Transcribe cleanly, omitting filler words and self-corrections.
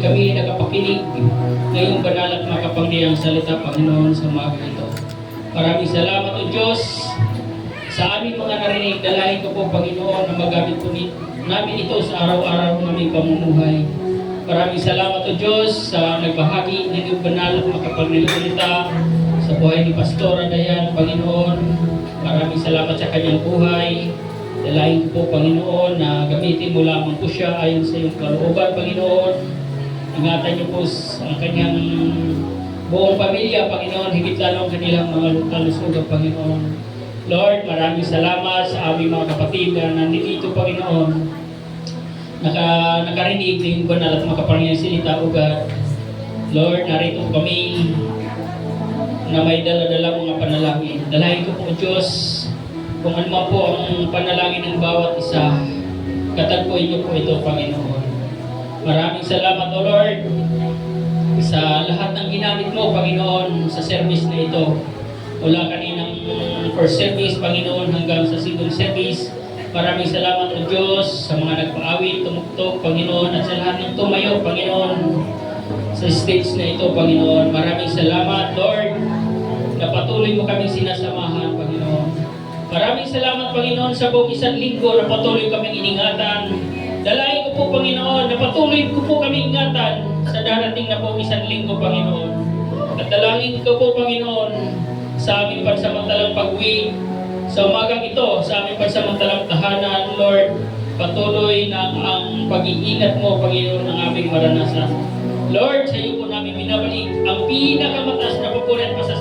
kami nakapakinig ngayong banal at makapangyarihang salita, Panginoon, sa umaga ito. Maraming salamat, O Diyos, sa aming mga narinig. Dalahin ko po, Panginoon, na magamit po namin ito sa araw-araw naming pamumuhay. Maraming salamat, O Diyos, sa nagbahagi ng iyong banal at makapangyarihang salita sa buhay ni Pastora Dayan, Panginoon. Maraming salamat sa kanyang buhay. Dalahin ko po, Panginoon, na gamitin mo lamang po siya ayon sa iyong kalooban, Panginoon. Ingatan niyo po ang kanyang buong pamilya, Panginoon, higit lalo ang kanilang mga kalusugan, Panginoon. Lord, maraming salamat sa aming mga kapatid na nandito, Panginoon. Nakarinig ng banal at makapangyarihang salita, O God. Lord, narito kami na may dala-dala mga panalangin. Dalahin ko po, Diyos, kung ano man po ang panalangin ng bawat isa, katagpuin niyo po ito, Panginoon. Maraming salamat, O Lord, sa lahat ng ginamit mo, Panginoon, sa service na ito. Mula kaninang first service, Panginoon, hanggang sa second service. Maraming salamat, O Diyos, sa mga nagpaawit, tumugtog, Panginoon, at sa lahat ng tumayo, Panginoon, sa stage na ito, Panginoon. Maraming salamat, Lord, na patuloy mo kaming sinasamahan, Panginoon. Maraming salamat, Panginoon, sa buong isang linggo na patuloy kaming iningatan. Dalahin ko po, Panginoon, na patuloy ko po kaming ingatan sa darating na buong isang linggo, Panginoon. At dalahin ko po, Panginoon, sa aming pansamantalang pag-uwi, sa umagang ito, sa aming pansamantalang tahanan, Lord, patuloy na ang pag-iingat mo, Panginoon, ang aming maranasan. Lord, sa iyo po namin binabalik ang pinakamataas na papuri at pasasalamat